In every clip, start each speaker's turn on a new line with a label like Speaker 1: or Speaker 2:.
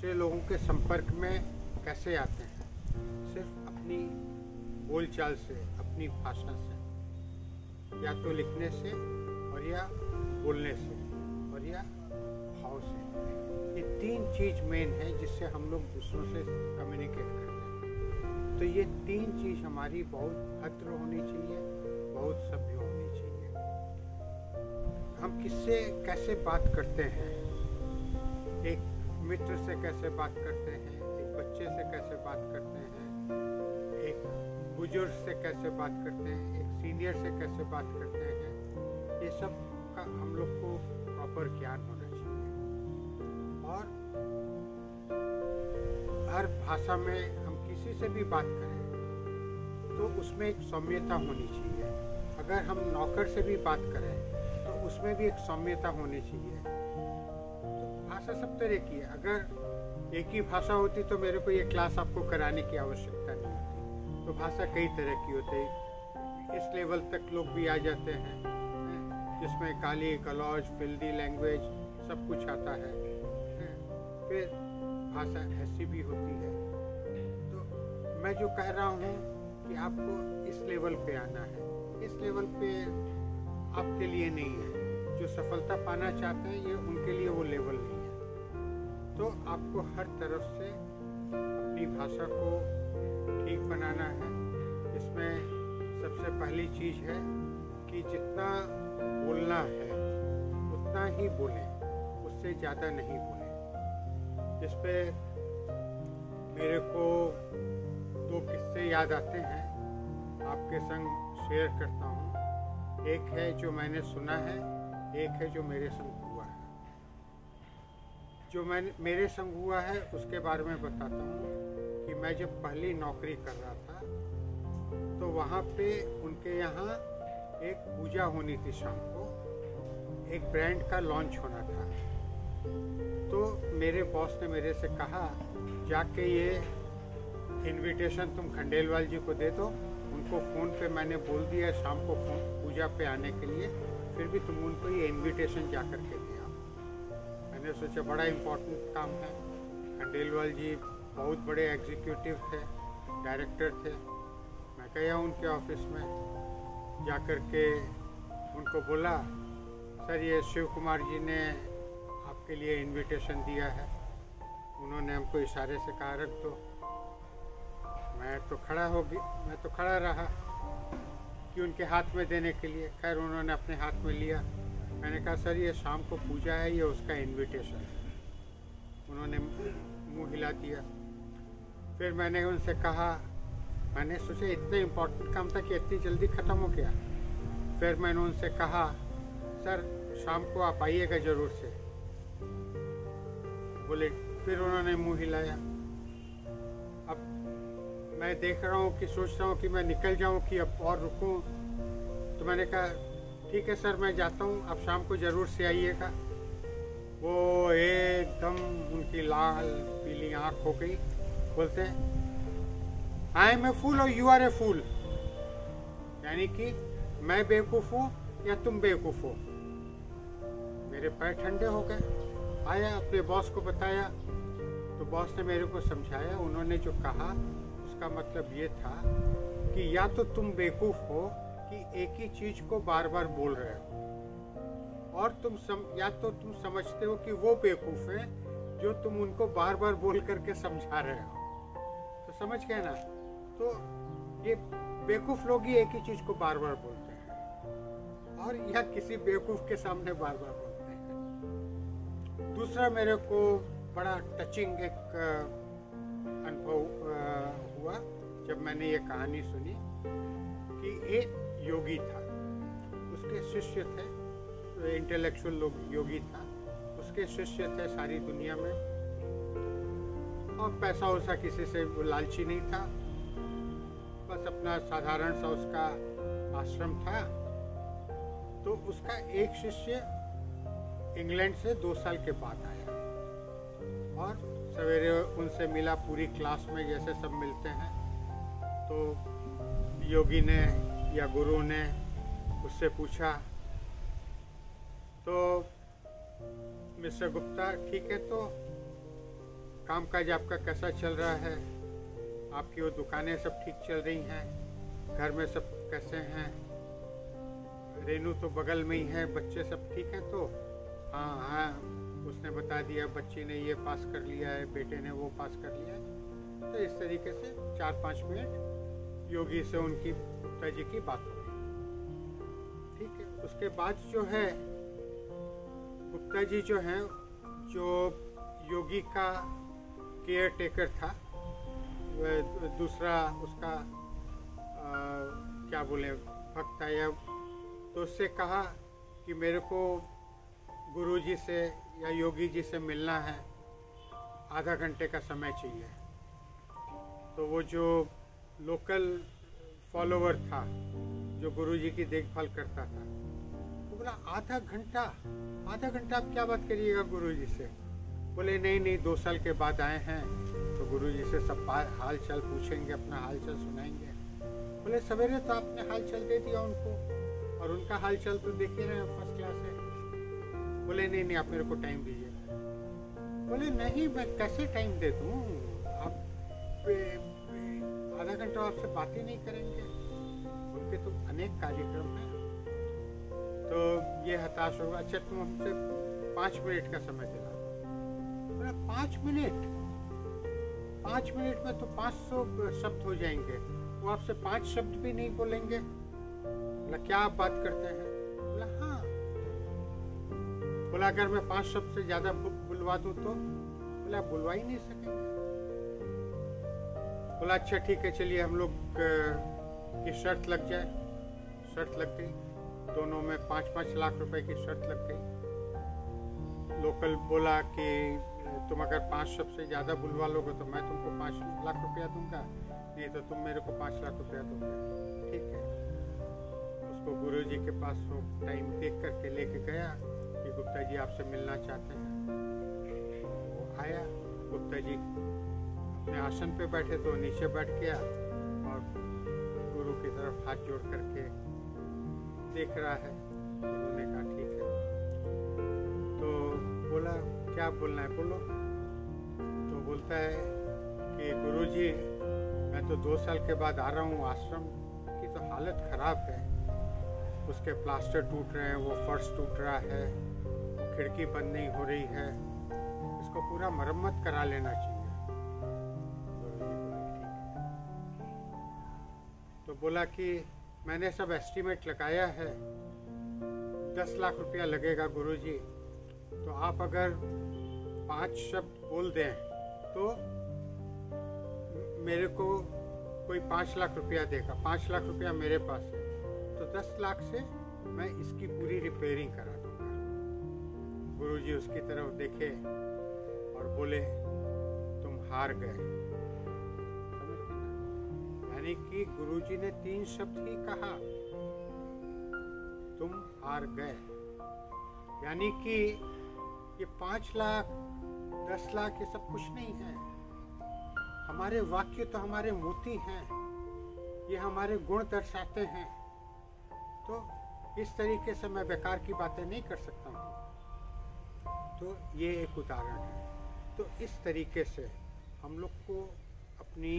Speaker 1: दूसरे लोगों के संपर्क में कैसे आते हैं? सिर्फ अपनी बोलचाल से, अपनी भाषा से, या तो लिखने से और या बोलने से और या भाव से। ये 3 चीज़ मेन है जिससे हम लोग दूसरों से कम्युनिकेट करते हैं। तो ये 3 चीज़ हमारी बहुत भद्र होनी चाहिए, बहुत सभ्य होनी चाहिए। हम किससे कैसे बात करते हैं? एक मित्र से कैसे बात करते हैं, एक बच्चे से कैसे बात करते हैं, एक बुजुर्ग से कैसे बात करते हैं, एक सीनियर से कैसे बात करते हैं, ये सब का हम लोग को प्रॉपर ज्ञान होना चाहिए। और हर भाषा में हम किसी से भी बात करें तो उसमें एक सौम्यता होनी चाहिए। अगर हम नौकर से भी बात करें तो उसमें भी एक सौम्यता होनी चाहिए। तो भाषा सब तरह की है। अगर एक ही भाषा होती तो मेरे को ये क्लास आपको कराने की आवश्यकता नहीं होती। तो भाषा कई तरह की होती है। इस लेवल तक लोग भी आ जाते हैं जिसमें गाली गलौज, फिल्दी लैंग्वेज सब कुछ आता है। फिर भाषा ऐसी भी होती है। तो मैं जो कह रहा हूँ कि आपको इस लेवल पे आना है। इस लेवल पे आपके लिए नहीं है। जो सफलता पाना चाहते हैं ये उनके लिए वो लेवल नहीं है। तो आपको हर तरफ से अपनी भाषा को ठीक बनाना है। इसमें सबसे पहली चीज़ है कि जितना बोलना है उतना ही बोलें, उससे ज़्यादा नहीं बोलें। इस पे मेरे को 2 किस्से याद आते हैं, आपके संग शेयर करता हूँ। एक है जो मैंने सुना है, एक है जो मेरे संग हुआ है। जो मेरे संग हुआ है उसके बारे में बताता हूँ कि मैं जब पहली नौकरी कर रहा था तो वहाँ पे उनके यहाँ एक पूजा होनी थी। शाम को एक ब्रांड का लॉन्च होना था। तो मेरे बॉस ने मेरे से कहा जाके ये इनविटेशन तुम खंडेलवाल जी को दे दो। उनको फ़ोन पे मैंने बोल दिया शाम को पूजा पे आने के लिए, फिर भी तुम उनको ये इनविटेशन जा कर के दिया। मैंने सोचा बड़ा इम्पोर्टेंट काम है। खंडेलवाल जी बहुत बड़े एग्जीक्यूटिव थे, डायरेक्टर थे। मैं गया उनके ऑफिस में, जा कर के उनको बोला सर ये शिव कुमार जी ने आपके लिए इनविटेशन दिया है। उन्होंने हमको इशारे से कहा रख दो। मैं तो खड़ा रहा कि उनके हाथ में देने के लिए। खैर उन्होंने अपने हाथ में लिया। मैंने कहा सर ये शाम को पूजा है, ये उसका इनविटेशन है। उन्होंने मुंह हिला दिया। फिर मैंने उनसे कहा, मैंने सोचा इतना इम्पोर्टेंट काम था कि इतनी जल्दी ख़त्म हो गया। फिर मैंने उनसे कहा सर शाम को आप आइएगा ज़रूर से। बोले, फिर उन्होंने मुंह हिलाया। अब मैं देख रहा हूँ कि सोच रहा हूँ कि मैं निकल जाऊँ कि अब और रुकूँ। तो मैंने कहा ठीक है सर मैं जाता हूँ, आप शाम को ज़रूर से आइएगा। वो एकदम उनकी लाल पीली आँख हो गई। बोलते हैं आई एम ए फूल और यू आर ए फूल, यानी कि मैं बेवकूफ़ हूँ या तुम बेवकूफ़ हो। मेरे पैर ठंडे हो गए। आया अपने बॉस को बताया तो बॉस ने मेरे को समझाया। उन्होंने जो कहा उसका मतलब ये था कि या तो तुम बेवकूफ़ हो कि एक ही चीज़ को बार बार बोल रहे हो, और या तो तुम समझते हो कि वो बेवकूफ़ है जो तुम उनको बार बार बोल करके समझा रहे हो। तो समझ गए ना? तो ये बेवकूफ़ लोग ही एक ही चीज़ को बार बार बोलते हैं और या किसी बेवकूफ़ के सामने बार बार बोलते हैं। दूसरा मेरे को बड़ा टचिंग एक अनुभव हुआ जब मैंने ये कहानी सुनी कि एक योगी था, उसके शिष्य थे, इंटेलेक्चुअल योगी था, उसके शिष्य थे सारी दुनिया में, और पैसा वैसा किसी से वो लालची नहीं था, बस अपना साधारण सा उसका आश्रम था। तो उसका एक शिष्य इंग्लैंड से 2 साल के बाद आया और सवेरे उनसे मिला, पूरी क्लास में जैसे सब मिलते हैं। तो योगी ने या गुरु ने उससे पूछा, तो मिस्टर गुप्ता ठीक है, तो कामकाज आपका कैसा चल रहा है? आपकी वो दुकानें सब ठीक चल रही हैं? घर में सब कैसे हैं? रेनू तो बगल में ही है, बच्चे सब ठीक हैं? तो हाँ हाँ, उसने बता दिया बच्ची ने ये पास कर लिया है, बेटे ने वो पास कर लिया है। तो इस तरीके से 4-5 मिनट योगी से उनकी गुप्ता जी की बात हो गई। ठीक है, उसके बाद जो है गुप्ता जी जो हैं, जो योगी का केयर टेकर था, वह दूसरा उसका क्या बोले भक्त आया, तो उससे कहा कि मेरे को गुरुजी से या योगी जी से मिलना है, आधा घंटे का समय चाहिए। तो वो जो लोकल फॉलोवर था जो गुरुजी की देखभाल करता था, तो बोला आधा घंटा आप क्या बात करिएगा गुरुजी से? बोले नहीं 2 साल के बाद आए हैं तो गुरुजी से सब हाल चाल पूछेंगे, अपना हाल चाल सुनाएंगे। बोले सवेरे तो आपने हाल चाल दे दिया उनको, और उनका हाल चाल तो देख ही रहे हैं, फर्स्ट क्लास है। बोले नहीं आप मेरे को टाइम दीजिए। बोले नहीं, मैं कैसे टाइम दे दूँ? आप आधा घंटा आपसे बात ही नहीं करेंगे? उनके तो अनेक कार्यक्रम हैं। तो ये हताश होगा। अच्छा तुम हमसे 5 मिनट का समय दिला। बोला 5 मिनट में तो 500 शब्द हो जाएंगे, वो आपसे 5 शब्द भी नहीं बोलेंगे? बोला क्या आप बात करते हैं? बोला हाँ। बोला अगर मैं 5 शब्द से ज्यादा बुलवा दूं तो? बोला बुलवा ही नहीं सकेंगे। बोला अच्छा ठीक है, चलिए हम लोग की शर्त लग जाए। शर्त लग गई, दोनों में 5-5 लाख रुपए की शर्त लग गई। लोकल बोला कि तुम अगर 5 शब्द से ज़्यादा बुलवा लोगे तो मैं तुमको 5 लाख रुपया दूंगा, नहीं तो तुम मेरे को 5 लाख रुपया दोगे। ठीक है। उसको गुरुजी के पास वो टाइम देख करके लेके गया कि गुप्ता जी आपसे मिलना चाहते हैं। वो आया, गुप्ता जी अपने आसन पे बैठे तो नीचे बैठ गया और गुरु की तरफ हाथ जोड़ करके देख रहा है। गुरु ने कहा ठीक है। तो बोला क्या बोलना है बोलो। तो बोलता है कि गुरुजी मैं तो 2 साल के बाद आ रहा हूँ, आश्रम की तो हालत खराब है, उसके प्लास्टर टूट रहे हैं, वो फर्श टूट रहा है, वो खिड़की बंद नहीं हो रही है, इसको पूरा मरम्मत करा लेना चाहिए। गुरुजी बोले ठीक है। तो बोला कि मैंने सब एस्टीमेट लगाया है, 10 लाख रुपया लगेगा गुरुजी। तो आप अगर 5 शब्द बोल दें तो मेरे को कोई 5 लाख रुपया देगा। 5 लाख रुपया मेरे पास है, तो 10 लाख से मैं इसकी पूरी रिपेयरिंग करा दूंगा। गुरुजी उसकी तरफ देखे और बोले तुम हार गए। समझ गए ना? यानी कि गुरुजी ने 3 शब्द ही कहा, तुम हार गए। यानी कि ये 5 लाख 10 लाख ये सब कुछ नहीं है। हमारे वाक्य तो हमारे मोती हैं, ये हमारे गुण दर्शाते हैं। तो इस तरीके से मैं बेकार की बातें नहीं कर सकता हूँ। तो ये एक उदाहरण है। तो इस तरीके से हम लोग को अपनी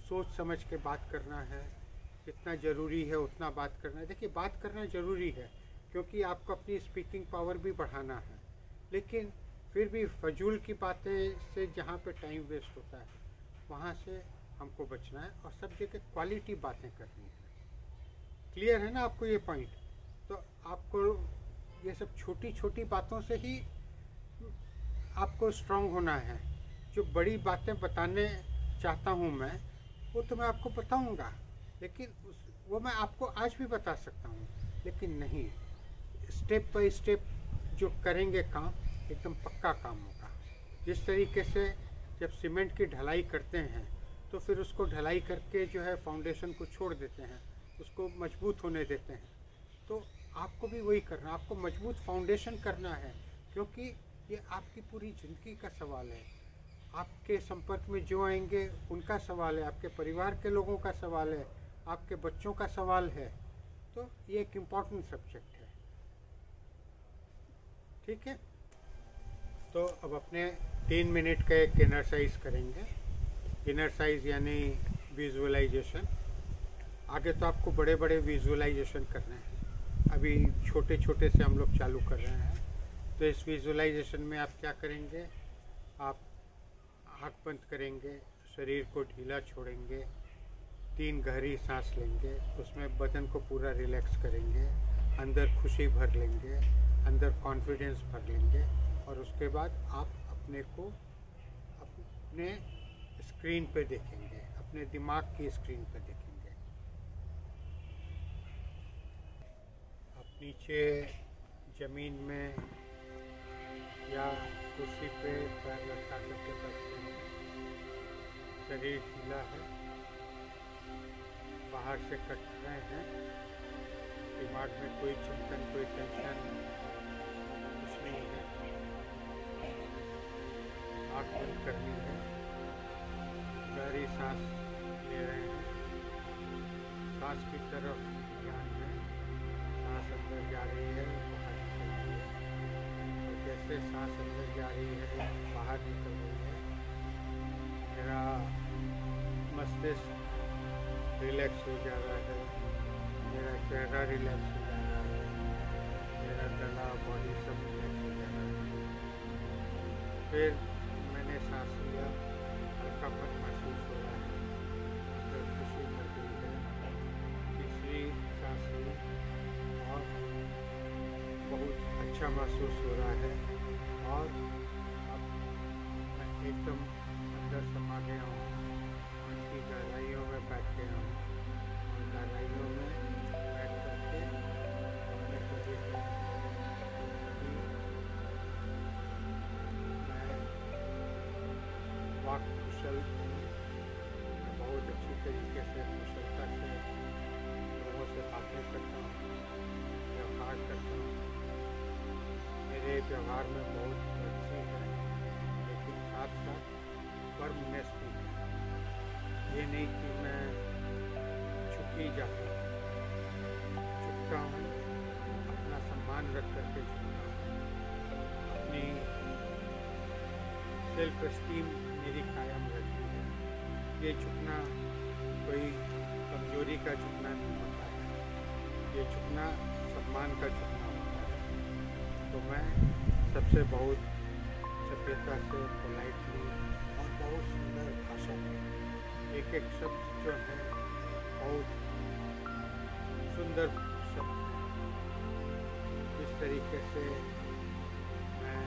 Speaker 1: सोच समझ के बात करना है। जितना ज़रूरी है उतना बात करना है। देखिए बात करना ज़रूरी है क्योंकि आपको अपनी स्पीकिंग पावर भी बढ़ाना है, लेकिन फिर भी फजूल की बातें से जहाँ पे टाइम वेस्ट होता है वहाँ से हमको बचना है और सब जगह क्वालिटी बातें करनी है। क्लियर है ना आपको ये पॉइंट? तो आपको ये सब छोटी छोटी बातों से ही आपको स्ट्रांग होना है। जो बड़ी बातें बताने चाहता हूँ मैं, वो तो मैं आपको बताऊँगा, लेकिन वो मैं आपको आज भी बता सकता हूँ, लेकिन नहीं, स्टेप बाय स्टेप जो करेंगे काम एकदम पक्का काम होगा। जिस तरीके से जब सीमेंट की ढलाई करते हैं तो फिर उसको ढलाई करके जो है फाउंडेशन को छोड़ देते हैं, उसको मजबूत होने देते हैं। तो आपको भी वही करना, आपको मजबूत फाउंडेशन करना है, क्योंकि ये आपकी पूरी ज़िंदगी का सवाल है। आपके संपर्क में जो आएंगे उनका सवाल है, आपके परिवार के लोगों का सवाल है, आपके बच्चों का सवाल है। तो ये एक इम्पॉर्टेंट सब्जेक्ट है। ठीक है। तो अब अपने 3 मिनट का एक इनरसाइज करेंगे। इनरसाइज यानी विजुअलाइजेशन। आगे तो आपको बड़े बड़े विजुअलाइजेशन करने हैं, अभी छोटे छोटे से हम लोग चालू कर रहे हैं। तो इस विजुअलाइजेशन में आप क्या करेंगे, आप आँख बंद करेंगे, शरीर को ढीला छोड़ेंगे, 3 गहरी सांस लेंगे, उसमें बदन को पूरा रिलैक्स करेंगे, अंदर खुशी भर लेंगे, अंदर कॉन्फिडेंस भर लेंगे और उसके बाद आप अपने को अपने स्क्रीन पे देखेंगे, अपने दिमाग की स्क्रीन पे देखेंगे। आप नीचे ज़मीन में या कुर्सी पे पैर लटका करके बैठते हैं, शरीर ढीला है, बाहर से कट रहे हैं, दिमाग में कोई चिंतन, कोई टेंशन कुछ नहीं है। आँख बंद करनी है, गहरी सांस ले रहे हैं, सांस की तरफ ध्यान है, सांस अंदर जा रही है, बाहर निकल रही है और जैसे सांस अंदर जा रही है, बाहर निकल रही है, मेरा मस्तिष्क रिलैक्स हो जा रहा है, मेरा चेहरा रिलैक्स हो जा रहा है, मेरा गला, बॉडी सब रिलैक्स हो जा रहा है। फिर मैंने सांस लिया, हल्कापन महसूस हो रहा है, अंदर खुशी भर गई है। तीसरी सांस ली और बहुत अच्छा महसूस हो रहा है और अब मैं एकदम अंदर समा गया हूँ, मन की गहराइयों में बैठ गया हूँ और गहराइयों में बैठ करके अपने को देख रहा हूँ कि मैं वाक कुशल हूँ, मैं बहुत अच्छी तरीके से कुशलता से लोगों से बातें करता हूँ, व्यवहार करता हूँ। मेरे व्यवहार में बहुत रुचि है, लेकिन साथ साथ फर्मनेस भी है। ये नहीं कि मैं झुक ही जाता हूँ, झुकता हूँ, अपना सम्मान रख करके झुकता हूँ, अपनी सेल्फ एस्टीम मेरी कायम रहती है। ये झुकना कोई कमजोरी का झुकना नहीं होता है, ये झुकना सम्मान का झुकना होता है। तो मैं सबसे बहुत सभ्यता से, पोलाइटली और बहुत सुंदर भाषा में एक एक शब्द जो है बहुत सुंदर शब्द है। इस तरीके से मैं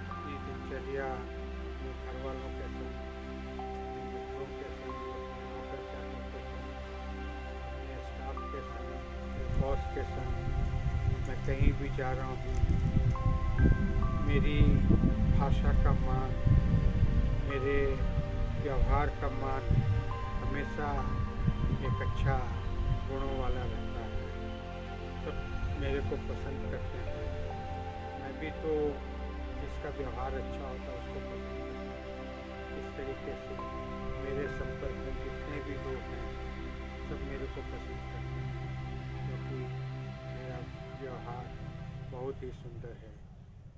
Speaker 1: अपनी दिनचर्या अपने घर वालों के संग, अपने मित्रों के संग, अपने नौकर चाकर के संग, अपने स्टाफ के संग, अपने बॉस के संग मैं कहीं भी जा रहा हूँ, मेरी भाषा का मान, मेरे व्यवहार का मान हमेशा एक अच्छा गुणों वाला रहता है। सब मेरे को पसंद करते हैं, मैं भी तो जिसका व्यवहार अच्छा होता है उसको पसंद करता हूँ। इस तरीके से मेरे संपर्क में जितने भी लोग हैं सब मेरे को पसंद करते हैं, क्योंकि मेरा व्यवहार बहुत ही सुंदर है।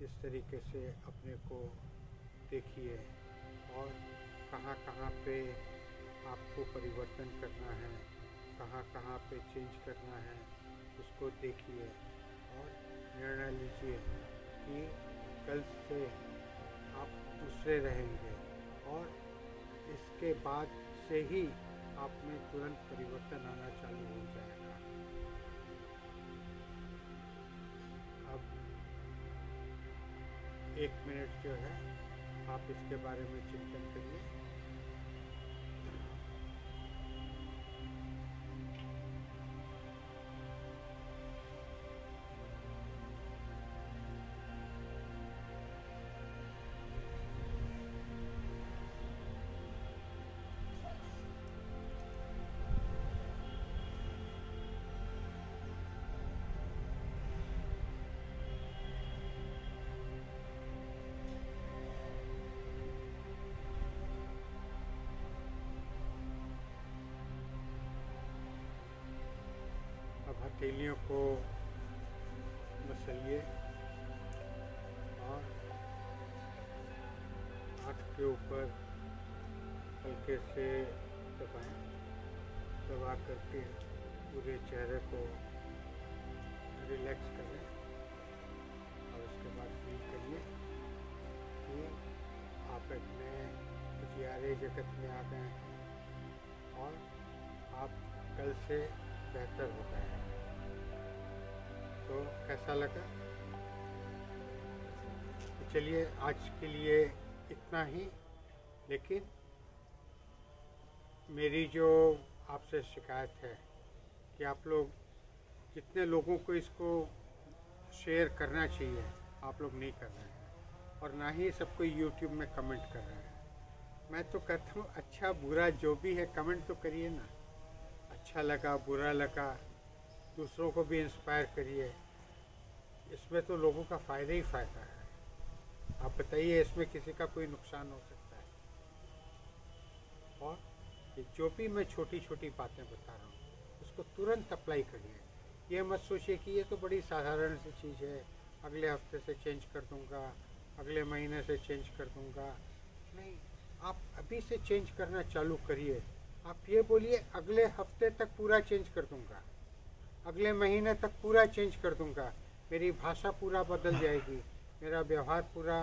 Speaker 1: इस तरीके से अपने को देखिए और कहाँ कहाँ पे आपको परिवर्तन करना है, कहाँ कहाँ पे चेंज करना है, उसको देखिए और निर्णय लीजिए कि कल से आप दूसरे रहेंगे और इसके बाद से ही आप में तुरंत परिवर्तन आना चालू हो जाएगा। अब 1 मिनट जो है आप इसके बारे में चिंतन करिए। अब हथेलियों को मसलिए और हाथ के ऊपर हल्के से दबाएं, दबा करके पूरे चेहरे को रिलैक्स करें और उसके बाद फील करिए कि आप अपने जियारे जगत में आ गए हैं और आप कल से बेहतर हो गए हैं। तो कैसा लगा? तो चलिए आज के लिए इतना ही, लेकिन मेरी जो आपसे शिकायत है कि आप लोग जितने लोगों को इसको शेयर करना चाहिए आप लोग नहीं कर रहे हैं और ना ही सबको यूट्यूब में कमेंट कर रहे हैं। मैं तो कहता हूँ अच्छा बुरा जो भी है कमेंट तो करिए ना, अच्छा लगा बुरा लगा दूसरों को भी इंस्पायर करिए, इसमें तो लोगों का फ़ायदा ही फ़ायदा है। आप बताइए इसमें किसी का कोई नुकसान हो सकता है? और ये जो भी मैं छोटी छोटी बातें बता रहा हूँ उसको तुरंत अप्लाई करिए। ये मत सोचिए कि ये तो बड़ी साधारण सी चीज़ है, अगले हफ्ते से चेंज कर दूँगा, अगले महीने से चेंज कर दूँगा। नहीं, आप अभी से चेंज करना चालू करिए। आप ये बोलिए अगले हफ्ते तक पूरा चेंज कर दूँगा, अगले महीने तक पूरा चेंज कर दूँगा, मेरी भाषा पूरा बदल जाएगी, मेरा व्यवहार पूरा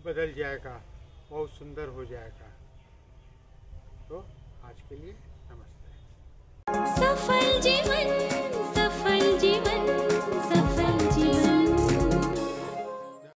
Speaker 1: बदल जाएगा, बहुत सुंदर हो जाएगा। तो आज के लिए नमस्ते।
Speaker 2: सफल जीवन